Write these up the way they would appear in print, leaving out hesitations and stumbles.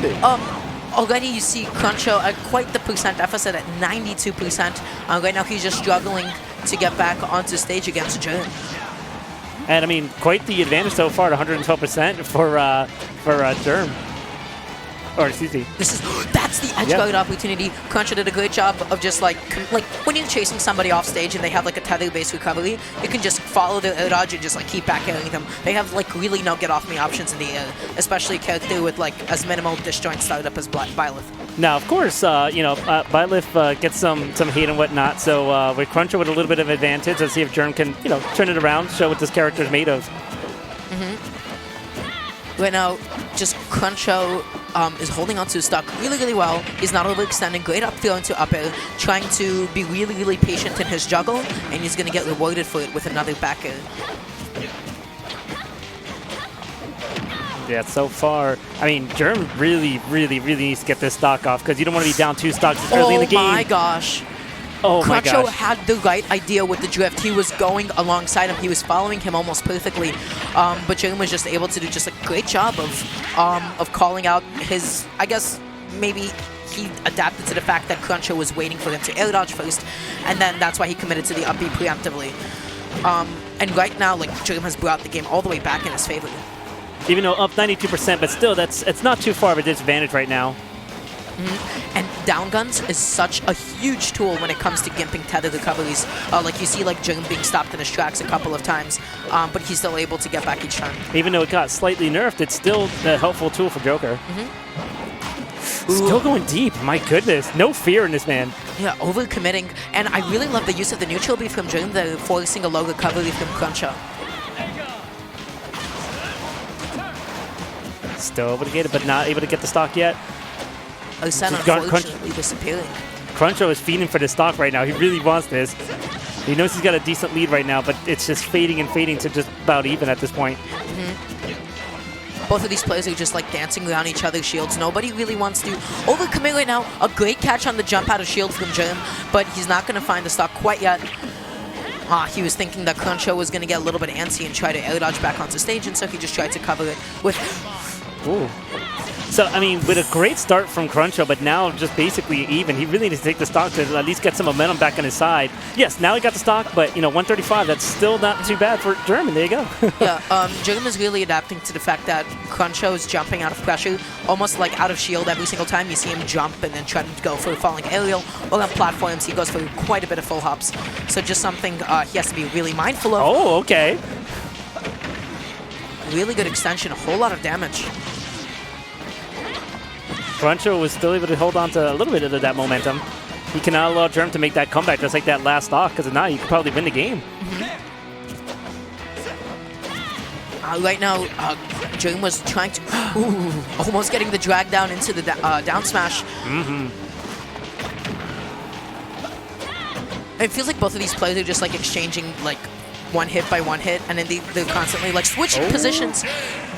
responding. Already you see Cruncho at quite the percent deficit at 92%. Right now he's just struggling to get back onto stage against Jerm. And I mean, quite the advantage so far at 112% for Jerm. Or excuse me. That's the edge guard opportunity. Cruncho did a great job of just like when you're chasing somebody off stage and they have like a tether-based recovery, you can just follow their air dodge and just like keep back airing them. They have like really no get off me options in the air, especially a character with like as minimal disjoint startup as Byleth. Now, of course, you know, Byleth gets some hate and whatnot, so with Cruncho with a little bit of advantage, let's see if Jerm can, you know, turn it around, show what this character is made of. Right now, just Cruncho is holding on to his stock really, really well. He's not overextending. Great up throw into up air. Trying to be really, really patient in his juggle, and he's going to get rewarded for it with another back air. Yeah, so far, I mean, Jerm really, really, really needs to get this stock off because you don't want to be down 2 stocks early in the game. Oh my gosh. Oh my gosh. Cruncho had the right idea with the drift. He was going alongside him. He was following him almost perfectly. But Jerm was just able to do just a great job of calling out his, I guess, maybe he adapted to the fact that Cruncho was waiting for him to air dodge first, and then that's why he committed to the up B preemptively. And right now, like, Jerm has brought the game all the way back in his favor. Even though up 92%, but still, it's not too far of a disadvantage right now. And down guns is such a huge tool when it comes to gimping tether recoveries. Like you see, like Jerm being stopped in his tracks a couple of times, but he's still able to get back each time. Even though it got slightly nerfed, it's still a helpful tool for Joker. Still going deep. My goodness, no fear in this man. Yeah, overcommitting, and I really love the use of the neutral beat from Jerm, the forcing a low recovery from Cruncho. Still able to get it, but not able to get the stock yet. Xeno unfortunately disappearing. Cruncho is feeding for the stock right now. He really wants this. He knows he's got a decent lead right now, but it's just fading and fading to just about even at this point. Both of these players are just like dancing around each other's shields. Nobody really wants to overcommit right now. A great catch on the jump out of shield from Jerm, but he's not going to find the stock quite yet. He was thinking that Cruncho was going to get a little bit antsy and try to air dodge back onto stage, and so he just tried to cover it with... Ooh. So, I mean, with a great start from Cruncho, but now just basically even, he really needs to take the stock to at least get some momentum back on his side. Yes, now he got the stock, but, you know, 135, that's still not too bad for Jerm, and there you go. Yeah, Jerm is really adapting to the fact that Cruncho is jumping out of pressure, almost like out of shield every single time. You see him jump and then try to go for a falling aerial, or on platforms, he goes for quite a bit of full hops. So just something he has to be really mindful of. Oh, okay. Really good extension, a whole lot of damage. Cruncho was still able to hold on to a little bit of that momentum. He cannot allow Jerm to make that comeback just like that last stock, because if not, he could probably win the game. Right now, Jerm was trying to... almost getting the drag down into the down smash. It feels like both of these players are just like exchanging like one hit by one hit, and then they're constantly like switching positions.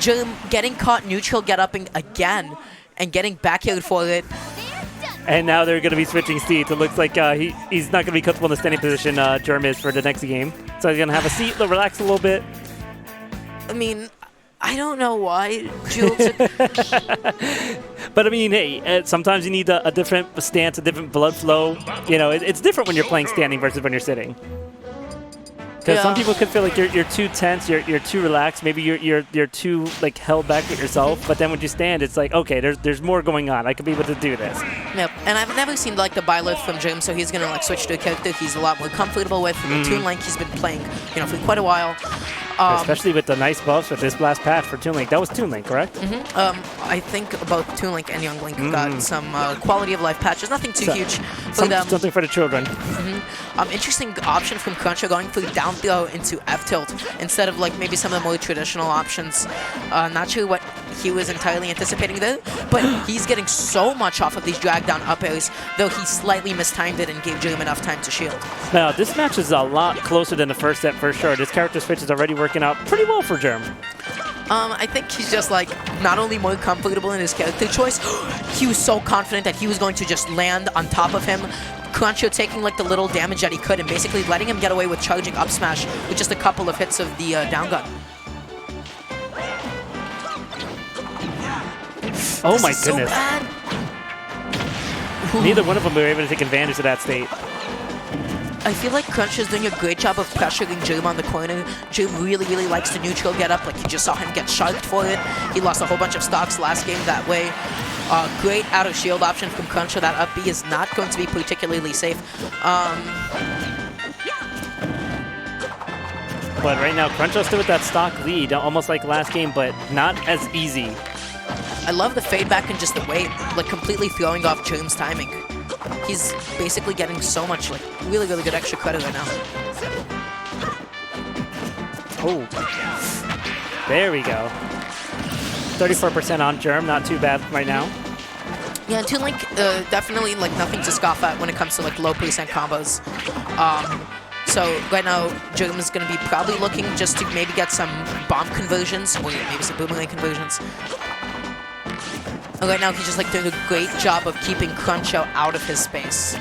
Jerm getting caught neutral, get upping again, and getting back here for it. And now they're going to be switching seats. It looks like he's not going to be comfortable in the standing position, Jerm is, for the next game. So he's going to have a seat, relax a little bit. I mean, I don't know why Jules... But I mean, hey, sometimes you need a different stance, a different blood flow. You know, it's different when you're playing standing versus when you're sitting. Because some people could feel like you're too tense, you're too relaxed, maybe you're too like held back with yourself. But then when you stand, it's like, okay, there's more going on. I could be able to do this. Yep, and I've never seen like the Byleth from Jerm, so he's gonna like switch to a character he's a lot more comfortable with. The Toon Link he's been playing, you know, for quite a while. Especially with the nice buffs with this last patch for Toon Link. That was Toon Link, correct? I think both Toon Link and Young Link got some quality of life patches. Nothing too huge for them. Something for the children. Interesting option from Cruncho going for down throw into F tilt instead of like maybe some of the more traditional options. Not sure what he was entirely anticipating there, but he's getting so much off of these drag down up airs, though he slightly mistimed it and gave Jerm enough time to shield. Now, this match is a lot closer than the first set for sure. This character switch is already working out pretty well for Jerm. I think he's just like not only more comfortable in his character choice, he was so confident that he was going to just land on top of him. Cruncho taking like the little damage that he could and basically letting him get away with charging up smash with just a couple of hits of the down gun. Oh This my is goodness. So bad. Neither one of them were able to take advantage of that state. I feel like Crunch is doing a great job of pressuring Jerm on the corner. Jerm really likes the neutral get up. Like, you just saw him get sharked for it. He lost a whole bunch of stocks last game that way. Great out of shield option from Cruncho. That up B is not going to be particularly safe. But right now, Cruncho's still with that stock lead, almost like last game, but not as easy. I love the fade back and just the way, like, completely throwing off Jerm's timing. He's basically getting so much, like, really good extra credit right now. Oh, there we go. 34% on Jerm, not too bad right now. Yeah, and Toon Link, definitely, like, nothing to scoff at when it comes to, like, low percent combos. So right now, Jerm is going to be probably looking just to maybe get some bomb conversions, or maybe some boomerang conversions. And right now, he's just like doing a great job of keeping Cruncho out of his space.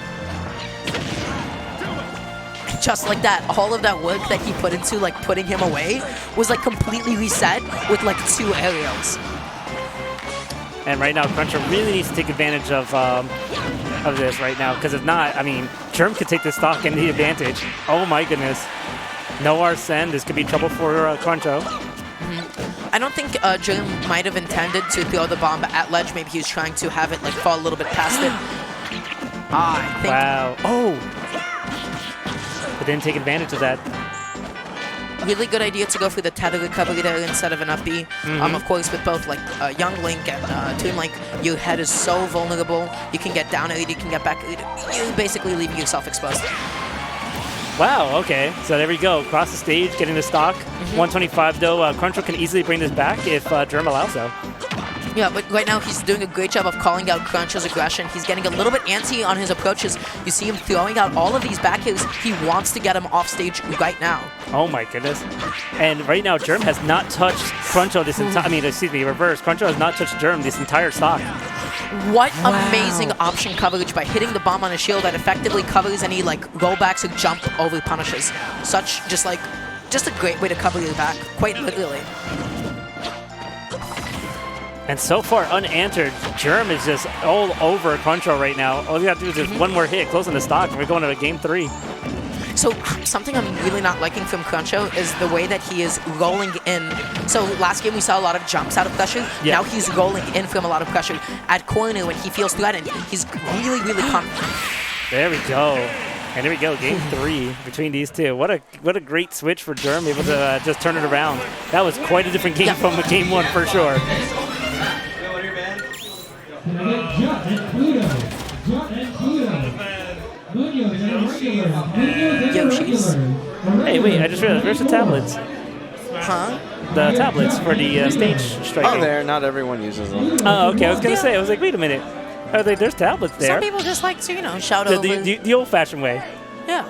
Just like that, all of that work that he put into like putting him away was like completely reset with like 2 aerials. And right now, Cruncho really needs to take advantage of this right now, because if not, I mean, Jerm could take this stock and the advantage. Oh my goodness. No Arsene, this could be trouble for Cruncho. I don't think Jerm might have intended to throw the bomb at ledge. Maybe he was trying to have it like fall a little bit past it. I think. Wow. Oh! But didn't take advantage of that. Really good idea to go for the tether recovery there instead of an up B. Of course, with both like Young Link and Toon Link, your head is so vulnerable. You can get down it, you can get back. You're basically leaving yourself exposed. Wow, okay. So there we go. Across the stage, getting the stock. 125 though. Cruncho can easily bring this back if Jerm allows so. Yeah, but right now he's doing a great job of calling out Cruncho's aggression. He's getting a little bit antsy on his approaches. You see him throwing out all of these back hills. He wants to get him off stage right now. Oh my goodness. And right now, Jerm has not touched Cruncho this entire, reverse. Cruncho has not touched Jerm this entire stock. What amazing option coverage by hitting the bomb on a shield that effectively covers any like rollbacks or jump over punishes. Just a great way to cover your back, quite literally. And so far, unanswered, Jerm is just all over Cruncho right now. All you have to do is just one more hit, closing the stock, and we're going to game 3. So something I'm really not liking from Cruncho is the way that he is rolling in. So last game we saw a lot of jumps out of pressure. Yeah. Now he's rolling in from a lot of pressure. At corner, when he feels threatened, he's really confident. There we go. And there we go, game 3 between these two. What a great switch for Jerm, able to just turn it around. That was quite a different game from game 1 for sure. Yoshi's. Hey, wait, I just realized, where's the tablets? Huh? The tablets for the stage striking. Oh, there. Not everyone uses them. Oh, okay, I was going to say, I was like, wait a minute. There's tablets there. Some people just like to, you know, shout over. The old-fashioned way. Yeah.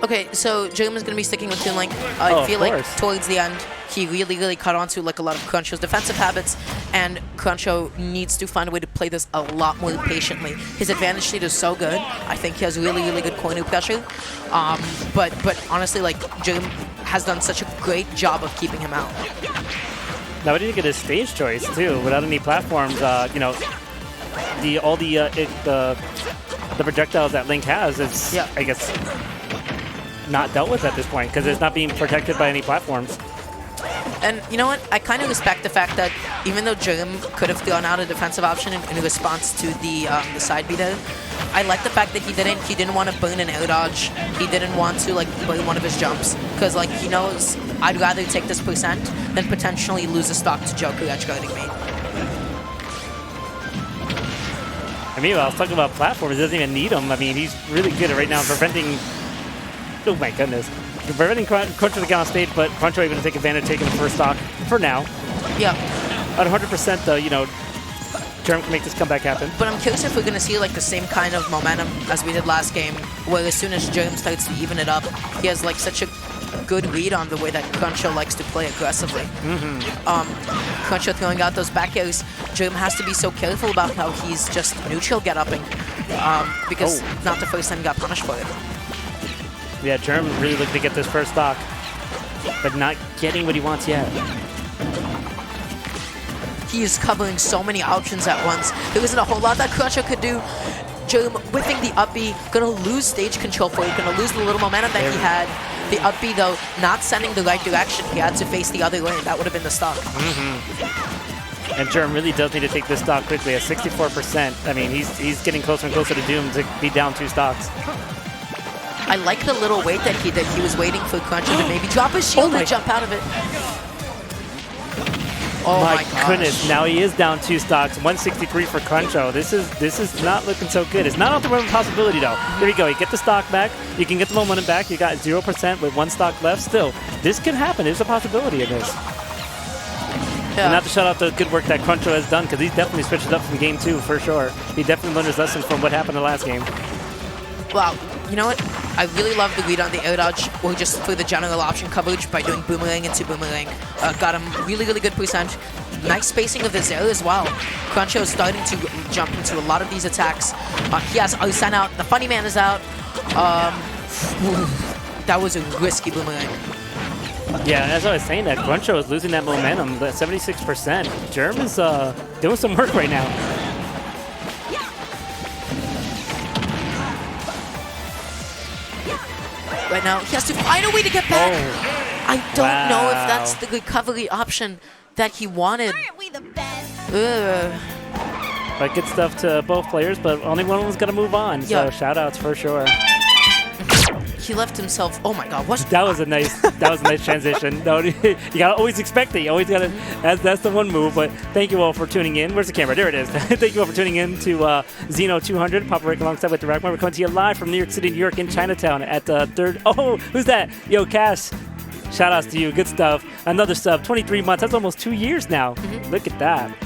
Okay, so Jerm is going to be sticking with Toon Link. I feel like towards the end, he really caught on to like a lot of Cruncho's defensive habits, and Cruncho needs to find a way to play this a lot more patiently. His advantage state is so good. I think he has really good corner pressure. But honestly, like, Jerm has done such a great job of keeping him out. Now, we didn't get his stage choice, too, without any platforms. You know, the projectiles that Link has is, I guess, not dealt with at this point because it's not being protected by any platforms. And you know what? I kind of respect the fact that even though Jerm could have thrown out a defensive option in response to the side B there, I like the fact that he didn't want to burn an air dodge. He didn't want to like burn one of his jumps because like he knows I'd rather take this percent than potentially lose a stock to Joker edge guarding me. I mean, I was talking about platforms. He doesn't even need them. I mean, he's really good at right now preventing. Oh my goodness. Preventing Cruncho to get on stage, but Cruncho able to take advantage, taking the first stock for now. Yeah. At 100% though, you know, Jerm can make this comeback happen. But I'm curious if we're going to see like the same kind of momentum as we did last game, where as soon as Jerm starts to even it up, he has like such a good read on the way that Cruncho likes to play aggressively. Cruncho throwing out those back airs, Jerm has to be so careful about how he's just neutral get-upping, because not the first time he got punished for it. Yeah, Jerm really looking to get this first stock, but not getting what he wants yet. he is covering so many options at once. There isn't a whole lot that Cruncho could do. Jerm whipping the up B, gonna lose stage control for it, gonna lose the little momentum that he had. The up B though, not sending the right direction. He had to face the other lane. That would have been the stock. And Jerm really does need to take this stock quickly at 64%. I mean, he's getting closer and closer to Doom to be down 2 stocks. I like the little wait that he was waiting for Cruncho to maybe drop his shield and jump out of it. Oh my goodness! Now he is down 2 stocks. 163 for Cruncho. This is not looking so good. It's not off the realm of possibility though. There you go. You get the stock back. You can get the momentum back. You got 0% with 1 stock left. Still, this can happen. There's a possibility of this. Yeah. And not to shut out the good work that Cruncho has done, because he's definitely switched it up from game 2 for sure. He definitely learned his lesson from what happened in the last game. Wow, you know what? I really love the lead on the air dodge, or just for the general option coverage by doing boomerang into boomerang. Got him really good percentage. Nice spacing of his air as well. Cruncho is starting to jump into a lot of these attacks. He has Xeno out. The funny man is out. That was a risky boomerang. Yeah, as I was saying, that Cruncho is losing that momentum, but 76%. Jerm is doing some work right now. Right now, he has to find a way to get back. I don't know if that's the recovery option that he wanted. Aren't we the best? But good stuff to both players, but only one of them's gonna move on. So shout-outs for sure. He left himself. Oh my God! What? That was a nice transition. No, you gotta always expect it. You always gotta. That's the one move. But thank you all for tuning in. Where's the camera? There it is. Thank you all for tuning in to Xeno 200. Papa Rick alongside with the Rackman. We're coming to you live from New York City, New York, in Chinatown at the 3rd. Oh, who's that? Yo, Cass. Shout outs to you. Good stuff. Another sub. 23 months. That's almost 2 years now. Look at that.